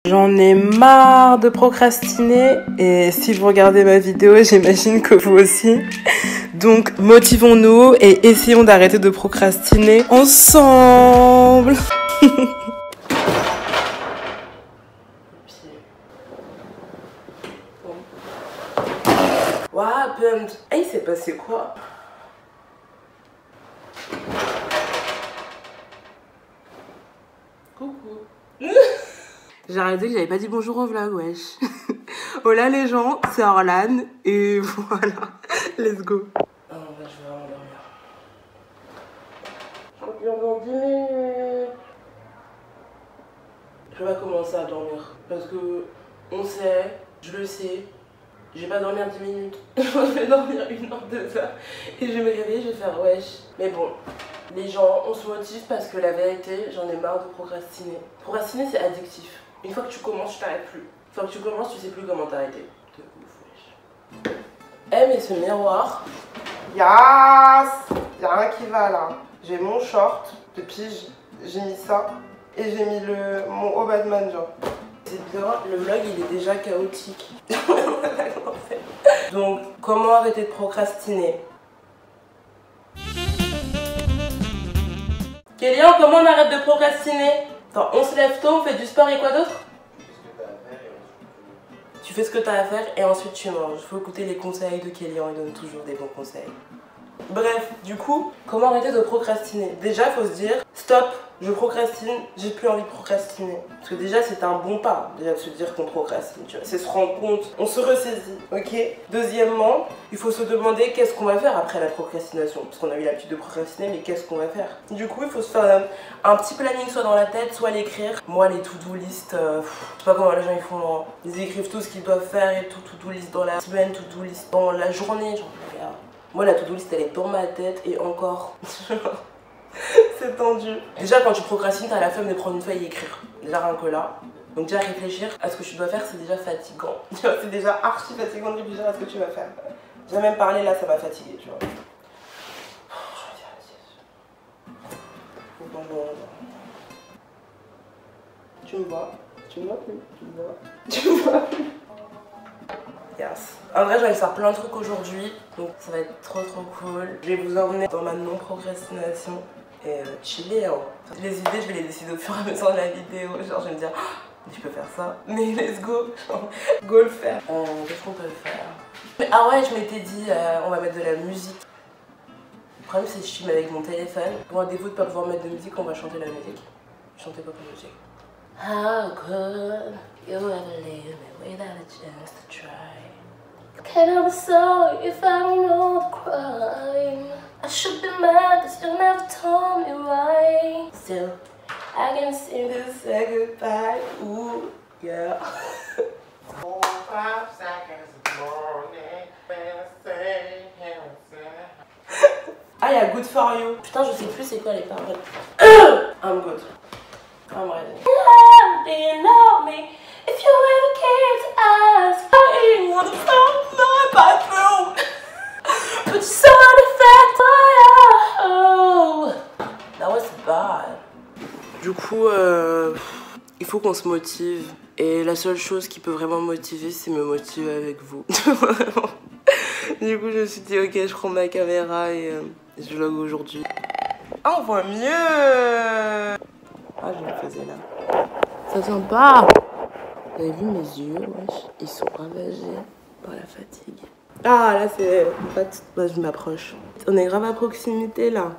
J'en ai marre de procrastiner et si vous regardez ma vidéo, j'imagine que vous aussi. Donc motivons-nous et essayons d'arrêter de procrastiner ensemble. What happened? Hey, il s'est passé quoi? Coucou. J'ai arrêté que j'avais pas dit bonjour au vlog, wesh. Hola les gens, c'est Orlan et voilà, let's go. Ah non, là je vais vraiment dormir. Je reviens dans 10 minutes. Je vais commencer à dormir parce que on sait, je le sais, je vais pas dormir 10 minutes. Je vais dormir 1 heure, 2 heures et je vais me réveiller, je vais faire wesh. Mais bon, les gens, on se motive parce que la vérité, j'en ai marre de procrastiner. Procrastiner c'est addictif. Une fois que tu commences, tu t'arrêtes plus. Une fois que tu commences, tu sais plus comment t'arrêter. De ouf, wesh. Eh mais ce miroir. Yes! Y'a rien qui va là. J'ai mon short de pige, j'ai mis ça. Et j'ai mis mon haut Batman genre. C'est bien, le vlog il est déjà chaotique. Donc, comment arrêter de procrastiner? Kélian, comment on arrête de procrastiner? Attends, on se lève tôt, on fait du sport et quoi d'autre? Tu fais ce que t'as à faire et ensuite tu manges. Il faut écouter les conseils de Kélian, il donne toujours des bons conseils. Bref, du coup, comment arrêter de procrastiner? Déjà, il faut se dire, stop, je procrastine, j'ai plus envie de procrastiner. Parce que déjà, c'est un bon pas, déjà de se dire qu'on procrastine, tu vois. C'est se rendre compte, on se ressaisit, ok? Deuxièmement, il faut se demander qu'est-ce qu'on va faire après la procrastination. Parce qu'on a eu l'habitude de procrastiner, mais qu'est-ce qu'on va faire? Du coup, il faut se faire un petit planning, soit dans la tête, soit l'écrire. Moi, les to-do list, je sais pas comment les gens ils font, hein. Ils écrivent tout ce qu'ils doivent faire et tout, to-do list dans la semaine, to-do list dans la journée, genre, regarde. Moi, la to-do list, elle est dans ma tête et encore. C'est tendu. Déjà, quand tu procrastines, t'as la flemme de prendre une feuille et écrire. Déjà, rien que là. Donc, déjà, réfléchir à ce que tu dois faire, c'est déjà fatigant. C'est déjà archi fatigant de réfléchir à ce que tu vas faire. Déjà, même parler là, ça m'a fatigué, tu vois. Tu me vois? Tu me vois plus? Tu me vois? Tu me vois plus? Yes. En vrai, je vais faire plein de trucs aujourd'hui, donc ça va être trop cool. Je vais vous emmener dans ma non-procrastination et chiller. Hein. Les idées, je vais les décider au fur et à mesure de la vidéo. Genre, je vais me dire, oh, je peux faire ça, mais let's go. Genre, go le faire. Qu'est-ce qu'on peut faire? Ah ouais, je m'étais dit, on va mettre de la musique. Le problème, c'est que je filme avec mon téléphone. Bon, à défaut de pas pouvoir mettre de musique, on va chanter la musique. Chantez quoi comme musique? How could you ever leave me without a chance to try? Can't help so if I don't know the crime. I should be mad cause you never told me why. Still, I can seem to say goodbye. Ooh, yeah. 4, 5 seconds of morning. Ah, y'a Good For You. Putain, je sais plus c'est quoi les paroles. I'm good. I'm ready. Do you know me? If you ever came to ask, I ain't gonna find my bathroom. But you saw the fact, oh, that was bad. Du coup, il faut qu'on se motive. Et la seule chose qui peut vraiment me motiver, c'est me motiver avec vous. Vraiment. Du coup, je me suis dit, ok, je prends ma caméra et je vlog aujourd'hui. Ah, on voit mieux. Ah, je le faisais là. Ça sent pas. Vous avez vu mes yeux, wesh, ils sont ravagés par la fatigue. Ah, là, c'est... En fait, bah, je m'approche. On est grave à proximité, là.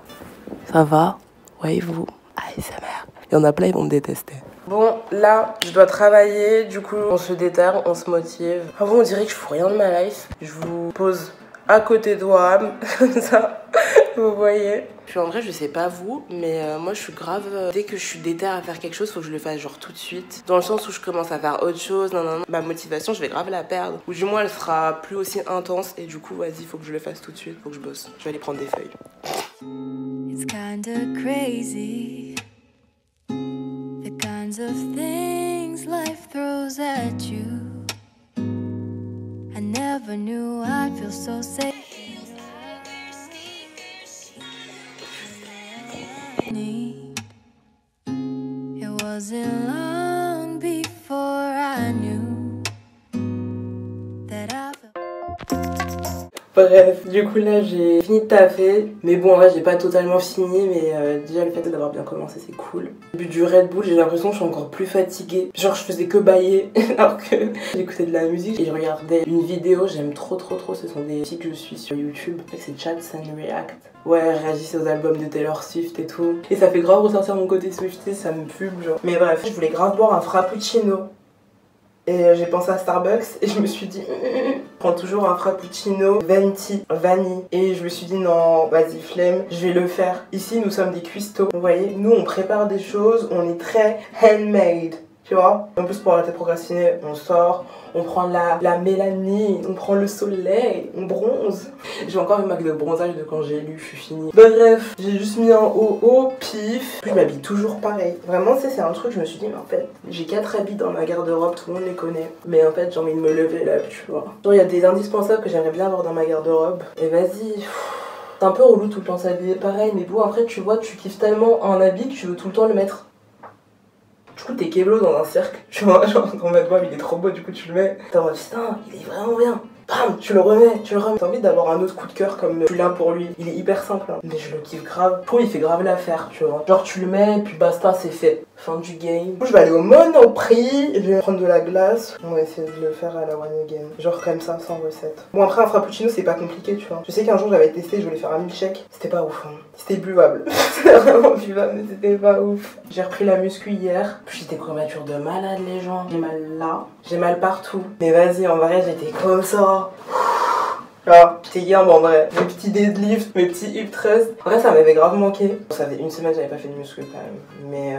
Ça va? Ouais, vous? ASMR. Il y en a plein, ils vont me détester. Bon, là, je dois travailler. Du coup, on se déterre, on se motive. En vrai, on dirait que je fous rien de ma life. Je vous pose à côté de Wam, comme ça, vous voyez. Puis en vrai, je sais pas vous, mais moi je suis grave... dès que je suis déter à faire quelque chose, faut que je le fasse genre tout de suite. Dans le sens où je commence à faire autre chose, non. Ma motivation, je vais grave la perdre. Ou du moins, elle sera plus aussi intense. Et du coup, vas-y, faut que je le fasse tout de suite, faut que je bosse. Je vais aller prendre des feuilles. It's kinda crazy, the kinds of things life throws at you. I never knew I'd feel so safe. It wasn't long before Bref, du coup là j'ai fini de taffer. Mais bon, là j'ai pas totalement fini, mais déjà le fait d'avoir bien commencé c'est cool. Au début du Red Bull, j'ai l'impression que je suis encore plus fatiguée. Genre je faisais que bailler alors que j'écoutais de la musique et je regardais une vidéo, j'aime trop. Ce sont des filles que je suis sur YouTube. C'est Chats and React. Ouais, réagissent aux albums de Taylor Swift et tout. Et ça fait grave ressortir mon côté Swiftie, ça me pub genre. Mais bref, je voulais grave boire un frappuccino. Et j'ai pensé à Starbucks et je me suis dit je prends toujours un frappuccino venti, vanille. Et je me suis dit non, vas-y flemme, je vais le faire. Ici nous sommes des cuistots, vous voyez, nous on prépare des choses, on est très handmade. Tu vois, en plus pour arrêter de procrastiner, on sort, on prend la mélanine, on prend le soleil, on bronze. J'ai encore une marque de bronzage de quand j'ai lu, je suis finie. Bref, j'ai juste mis un haut au pif. Puis je m'habille toujours pareil. Vraiment, c'est un truc, je me suis dit, mais en fait, j'ai 4 habits dans ma garde-robe, tout le monde les connaît. Mais en fait, j'ai envie de me lever là, tu vois. Genre, il y a des indispensables que j'aimerais bien avoir dans ma garde-robe. Et vas-y. C'est un peu relou tout le temps s'habiller pareil, mais bon, après, tu vois, tu kiffes tellement un habit que tu veux tout le temps le mettre. Du coup, t'es Keblo dans un cercle, tu vois, genre ton vêtement il est trop beau, du coup tu le mets. T'es en mode putain, il est vraiment bien. Bam, tu le remets. T'as envie d'avoir un autre coup de cœur comme tu l'as pour lui. Il est hyper simple, hein. Mais je le kiffe grave. Je trouve il fait grave l'affaire, tu vois. Genre tu le mets, puis basta, c'est fait. Fin du game. Du coup, je vais aller au Monoprix, je vais prendre de la glace. On va essayer de le faire à la one again. Genre comme ça, sans recette. Bon, après un frappuccino, c'est pas compliqué, tu vois. Je sais qu'un jour j'avais testé, je voulais faire un milkshake. C'était pas ouf, hein. C'était buvable. C'était vraiment buvable, mais c'était pas ouf. J'ai repris la muscu hier. Puis j'étais courbature de malade, les gens. J'ai mal là, j'ai mal partout. Mais vas-y, en vrai, j'étais comme ça. Ah, j'étais hier en vrai, mes petits deadlifts, mes petits hip thrusts. En vrai ça m'avait grave manqué. Ça faisait une semaine que j'avais pas fait de muscu quand même. Mais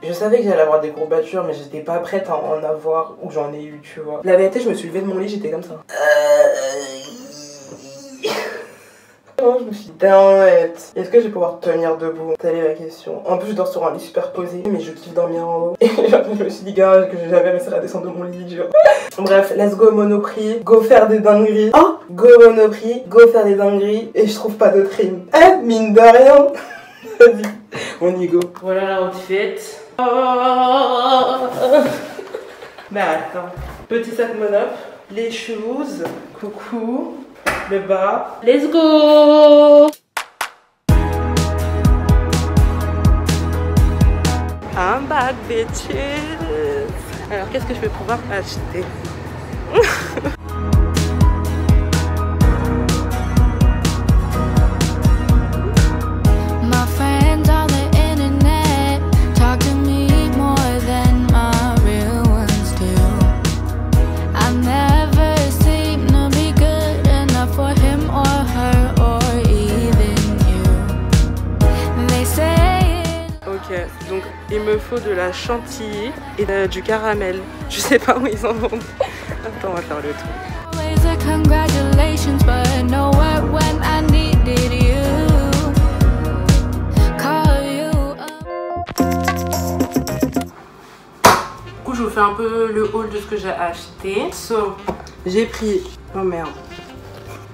je savais que j'allais avoir des courbatures, mais j'étais pas prête à en avoir ou j'en ai eu, tu vois. La vérité, je me suis levée de mon lit, j'étais comme ça. Je me suis dit, damn it. Est-ce que je vais pouvoir tenir debout? Telle est la question. En plus, je dors sur un lit super posé, mais je kiffe dormir en haut. Et je me suis dit, gars, que je vais jamais réussir à descendre de mon lit, genre. Bref, let's go Monoprix, go faire des dingueries. Oh, go Monoprix, go faire des dingueries. Et je trouve pas d'autre rime. Eh, mine de rien. Vas-y, on y go. Voilà l'outfit. Mais attends. Petit sac Monop, les shoes, coucou. Le bas. Let's go! I'm back, bitches! Alors, qu'est-ce que je vais pouvoir acheter? Donc il me faut de la chantilly et du caramel. Je sais pas où ils en vendent. Attends, on va faire le tour. Du coup je vous fais un peu le haul de ce que j'ai acheté. So, j'ai pris... Oh merde.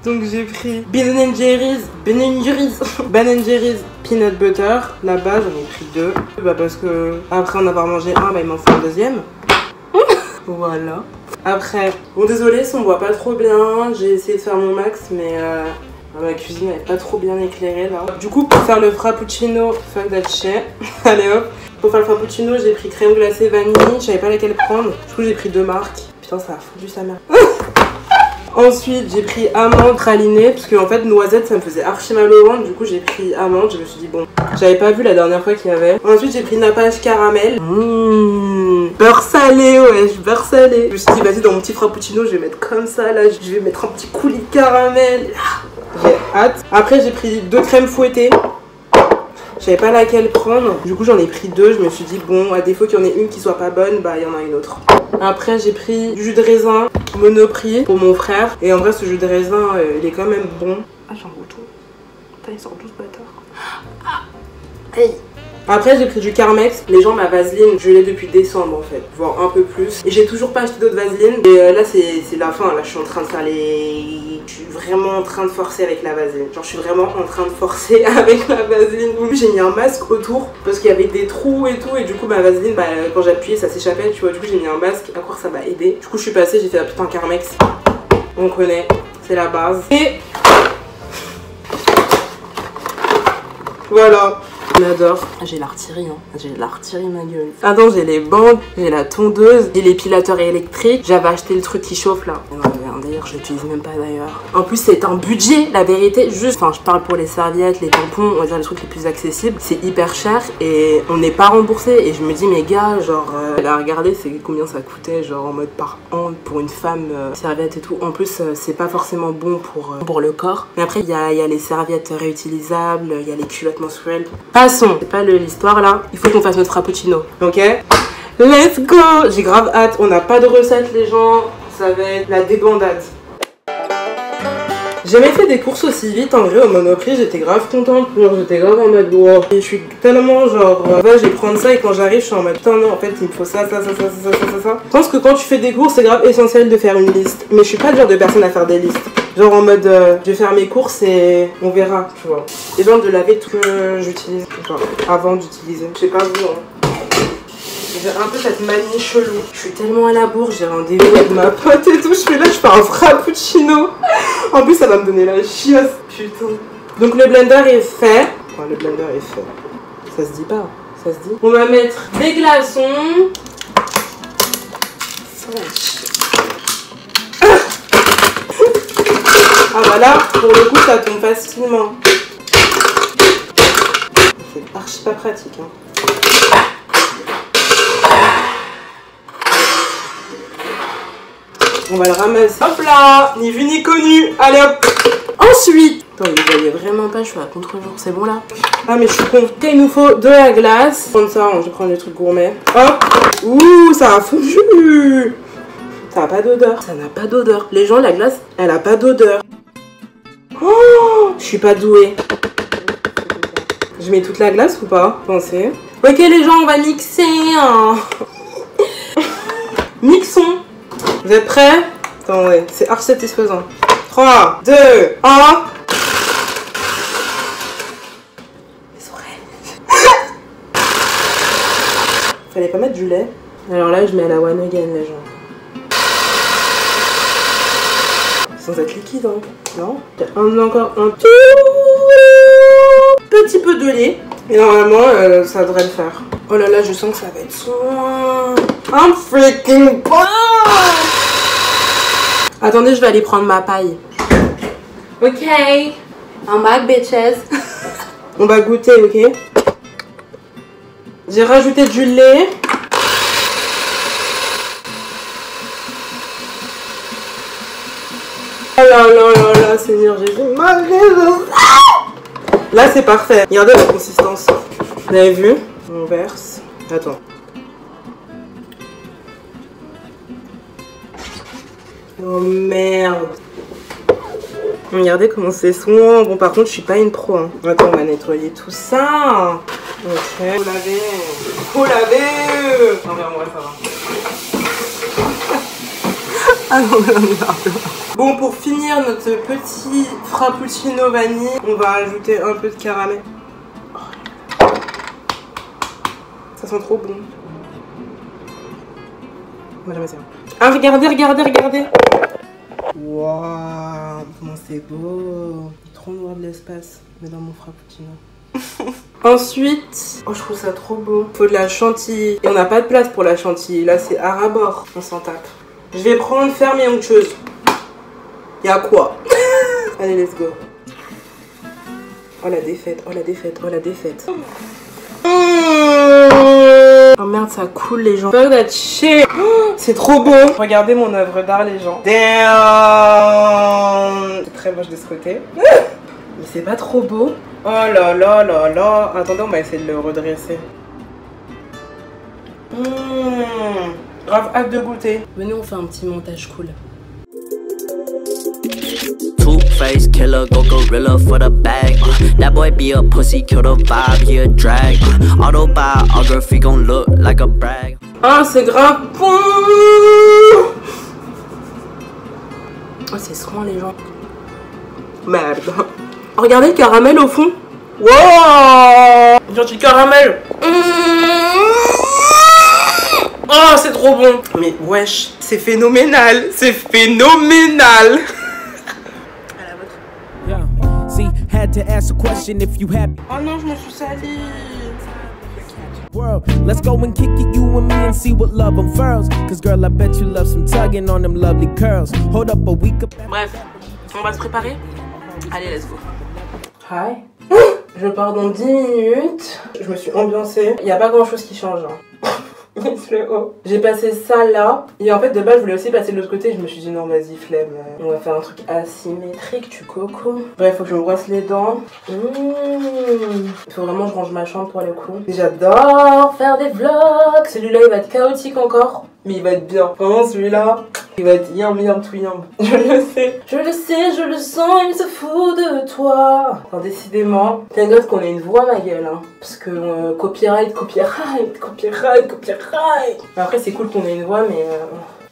Donc j'ai pris Ben & Jerry's peanut butter. Là-bas j'en ai pris 2. Bah parce que après en avoir mangé un, bah il m'en faut un deuxième. Voilà. Après, bon désolé si on voit pas trop bien. J'ai essayé de faire mon max mais ma cuisine n'est pas trop bien éclairée là. Du coup pour faire le frappuccino, fuck that shit. Allez hop. Pour faire le frappuccino j'ai pris crème glacée vanille. Je savais pas laquelle prendre. Du coup j'ai pris 2 marques. Putain ça a foutu sa mère. Ensuite j'ai pris amande pralinée parce que en fait noisette ça me faisait archi mal au ventre. Du coup j'ai pris amande, je me suis dit bon, j'avais pas vu la dernière fois qu'il y avait. Ensuite j'ai pris nappage caramel. Beurre salé, wesh, beurre salé. Je me suis dit vas-y dans mon petit frappuccino je vais mettre comme ça là, je vais mettre un petit coulis de caramel. J'ai hâte. Après j'ai pris 2 crèmes fouettées. Je savais pas laquelle prendre, du coup j'en ai pris 2, je me suis dit bon à défaut qu'il y en ait une qui soit pas bonne, bah il y en a une autre. Après j'ai pris du jus de raisin Monoprix pour mon frère, et en vrai ce jus de raisin il est quand même bon. Ah j'ai un bouton, putain il sort 12 bâtards. Hey. Après j'ai pris du Carmex, les gens ma vaseline je l'ai depuis décembre en fait, voire un peu plus. Et j'ai toujours pas acheté d'autres vaseline. Et là c'est la fin, là je suis en train de faire les... Je suis vraiment en train de forcer avec la vaseline. Genre je suis vraiment en train de forcer avec la vaseline. J'ai mis un masque autour parce qu'il y avait des trous et tout. Et du coup ma vaseline, bah, quand j'appuyais ça s'échappait tu vois. Du coup j'ai mis un masque, à croire ça m'a aidé. Du coup je suis passée, j'ai fait la putain Carmex. On connaît. c'est la base. Et voilà. On adore. J'ai l'artillerie, hein. J'ai l'artillerie, ma gueule. Attends, j'ai les bandes, j'ai la tondeuse, j'ai l'épilateur électrique. J'avais acheté le truc qui chauffe là. Non, d'ailleurs, je l'utilise même pas d'ailleurs. En plus, c'est un budget, la vérité. Juste, enfin, je parle pour les serviettes, les tampons, on va dire les trucs les plus accessibles. C'est hyper cher et on n'est pas remboursé. Et je me dis, mais gars, genre, là, regardez, c'est combien ça coûtait, genre en mode par an pour une femme, serviette et tout. En plus, c'est pas forcément bon pour le corps. Mais après, il y a les serviettes réutilisables, il y a les culottes menstruelles. Passons, c'est pas l'histoire là. Il faut qu'on fasse notre frappuccino. Ok? Let's go! J'ai grave hâte. On n'a pas de recette, les gens. Ça va être la débandade. J'ai jamais fait des courses aussi vite en vrai au Monoprix, j'étais grave contente, genre j'étais grave en mode wow. Et je suis tellement genre, je vais prendre ça et quand j'arrive je suis en mode putain non en fait il me faut ça. Je pense que quand tu fais des courses c'est grave essentiel de faire une liste. Mais je suis pas le genre de personne à faire des listes. Genre en mode je vais faire mes courses et on verra, tu vois. Et genre de laver tout que j'utilise, genre avant d'utiliser. Je sais pas vous hein. J'ai un peu cette manie chelou. Je suis tellement à la bourre, j'ai rendez-vous avec ma pote et tout. Je fais là, je fais un frappuccino. En plus, ça va me donner la chiasse. Putain. Donc le blender est fait. Enfin, le blender est fait. Ça se dit pas. Ça se dit. On va mettre des glaçons. Ah voilà, pour le coup, ça tombe facilement. C'est archi pas pratique. Hein. On va le ramasser. Hop là, ni vu ni connu. Allez hop. Ensuite. Attends, vous voyez vraiment pas, je suis à contre-jour, c'est bon là? Ah mais je suis con. Ok, il nous faut de la glace. Je vais prendre ça, je vais prendre des trucs gourmets. Hop. Ouh, ça a fondu. Ça n'a pas d'odeur. Ça n'a pas d'odeur. Les gens, la glace, elle a pas d'odeur. Oh, je suis pas douée. Je mets toute la glace ou pas? Pensez. Ok les gens, on va mixer. Hein. Mixons. Vous êtes prêts? Attendez, c'est archi satisfaisant. 3, 2, 1. Les oreilles. Fallait pas mettre du lait. Alors là, je mets à la one again, les gens. Sans être liquide, hein. Non? Encore un tout petit peu de lait. Et normalement, ça devrait le faire. Oh là là, je sens que ça va être soin. I'm freaking bon. Attendez, je vais aller prendre ma paille. Ok. I'm back, bitches. On va goûter, ok? J'ai rajouté du lait. Oh là là là là, Seigneur Jésus, là c'est parfait. Regardez la consistance. Vous avez vu? On verse. Attends. Oh merde. Regardez comment c'est soin. Bon par contre je suis pas une pro. Hein. Attends, on va nettoyer tout ça. Ok. Faut laver. Faut laver. Non mais en vrai ça va. Ah non mais non. Bon, pour finir notre petit frappuccino vanille, on va ajouter un peu de caramel. Oh. Ça sent trop bon. Moi j'aime ça. Ah regardez, regardez, regardez. Waouh, comment c'est beau. Trop noir de l'espace, mais dans mon frappuccino. Ensuite, oh je trouve ça trop beau. Faut de la chantilly. Et on n'a pas de place pour la chantilly. Là c'est à ras-bord. On s'en tape. Je vais prendre ferme et onctueuse. Y'a quoi? Allez, let's go. Oh la défaite, oh la défaite, oh la défaite. Oh merde, ça coule les gens. Fuck that shit. C'est trop beau. Regardez mon œuvre d'art les gens. Damn. C'est très moche de ce côté. Mais c'est pas trop beau. Oh là là là là. Attendez, on va essayer de le redresser. Grave hâte de goûter. Venez, on fait un petit montage cool. Two-face killer, go gorilla for the bag. That boy be a pussy, kill the vibe, he a drag. Autobiography gon' look like a brag. Ah, c'est grave bon. Oh, c'est soin les gens. Merde. Regardez le caramel au fond. Wow. Genre du caramel. Oh, c'est trop bon. Mais wesh, c'est phénoménal. C'est phénoménal. had to ask a question if you happy. Oh non, je me suis salie. World, let's go and kick it, you and me, and see what love unfurls. Cause girl, I bet you love some tugging on them lovely curls. Hold up a week up. Bref, on va se préparer. Allez, let's go. Hi. Je pars dans 10 minutes. Je me suis ambiancée. Il n'y a pas grand chose qui change. Hein. Le haut. J'ai passé ça là. Et en fait, de base, je voulais aussi passer de l'autre côté. Je me suis dit non, vas-y, flemme. On va faire un truc asymétrique, tu coco. Bref, faut que je me brosse les dents. Il faut vraiment que je range ma chambre pour le coup. J'adore faire des vlogs. Celui-là, il va être chaotique encore. Mais il va être bien. Vraiment, celui-là, il va être yam yam tout yam. Je le sais. Je le sais, je le sens, il se fout de toi. Alors, décidément, thank God qu'on ait une voix, ma gueule. Hein. Parce que copyright. Après, c'est cool qu'on ait une voix, mais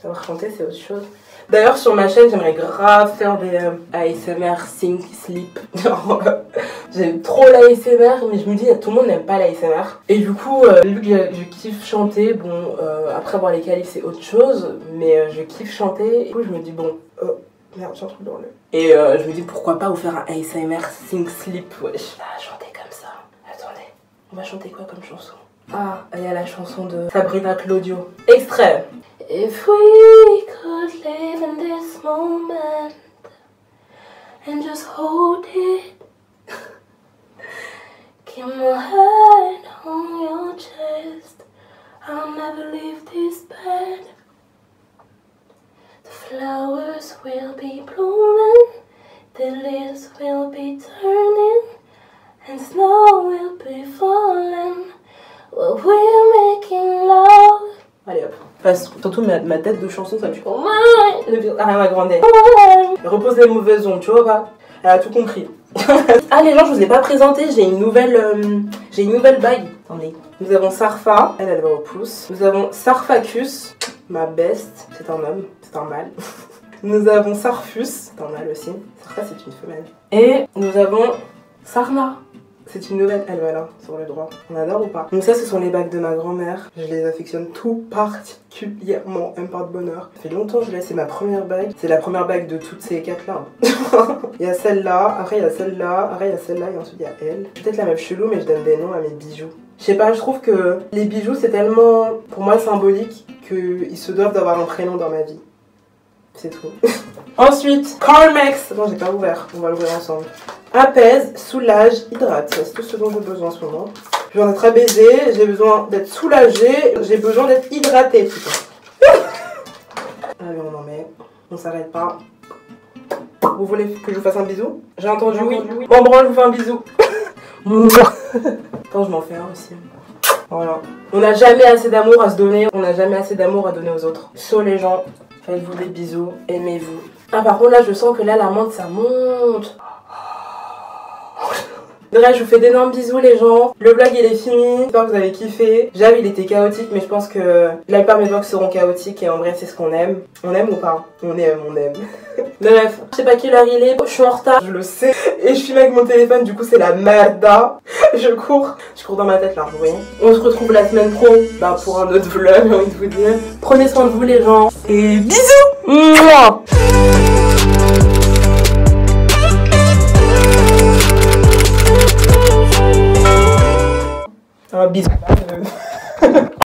savoir chanter, c'est autre chose. D'ailleurs, sur ma chaîne, j'aimerais grave faire des ASMR Think Sleep. J'aime trop l'ASMR, mais je me dis, tout le monde n'aime pas l'ASMR. Et du coup, vu que je kiffe chanter, bon, après avoir les qualifs, c'est autre chose, mais je kiffe chanter. Et du coup, je me dis, bon, merde, j'ai un truc dans le... Et je me dis, pourquoi pas vous faire un ASMR Think Sleep, wesh. Ah, chanter comme ça. Attendez, on va chanter quoi comme chanson? Ah, il y a la chanson de Sabrina Claudio. Extrait. If we could live in this moment and just hold it, keep my head on your chest, I'll never leave this bed. The flowers will be blooming, the leaves will be turning, and snow will be falling while we're making love. Allez hop. Parce que surtout ma tête de chanson, ça me fait Ariana Grande. Repose les mauvaises ondes, tu vois pas? Elle a tout compris. Ah les gens, je vous ai pas présenté, j'ai une nouvelle bague. Attendez. Nous avons Sarfa, elle va au pouce. Nous avons Sarfacus, ma best, c'est un homme, c'est un mâle. Nous avons Sarfus, c'est un mâle aussi. Sarfa c'est une femelle. Et nous avons Sarna. C'est une nouvelle, elle va là, sur le droit. On adore ou pas? Donc ça, ce sont les bagues de ma grand-mère. Je les affectionne tout particulièrement. Elle me porte bonheur. Ça fait longtemps que je l'ai, c'est ma première bague. C'est la première bague de toutes ces 4-là. Il y a celle-là, après il y a celle-là, après il y a celle-là et ensuite il y a elle. Peut-être la même chelou, mais je donne des noms à mes bijoux. Je sais pas, je trouve que les bijoux, c'est tellement, pour moi, symbolique qu'ils se doivent d'avoir un prénom dans ma vie. C'est tout. Ensuite, Carmex. Non, j'ai pas ouvert. On va l'ouvrir ensemble. Apaise, soulage, hydrate. C'est tout ce dont j'ai besoin en ce moment. J'ai besoin d'être apaisée, j'ai besoin d'être soulagée, j'ai besoin d'être hydratée. Allez, on en met. On s'arrête pas. Vous voulez que je vous fasse un bisou? J'ai entendu oui. Bon, branle, je vous fais un bisou. Attends, je m'en fais un aussi. Voilà. On n'a jamais assez d'amour à se donner, on n'a jamais assez d'amour à donner aux autres. So les gens, faites-vous des bisous, aimez-vous. Ah par contre là, je sens que là, la menthe, ça monte. Bref, je vous fais d'énormes bisous les gens. Le vlog il est fini, j'espère que vous avez kiffé. J'avoue il était chaotique mais je pense que la plupart de mes vlogs seront chaotiques et en vrai c'est ce qu'on aime. On aime ou pas? On aime. Bref, je sais pas quelle heure il est, je suis en retard, je le sais. Et je filme avec mon téléphone, du coup c'est la merda. Je cours dans ma tête là, vous voyez. On se retrouve la semaine pro pour un autre vlog, j'ai envie de vous dire. Prenez soin de vous les gens et bisous. Mouah. Un bisou.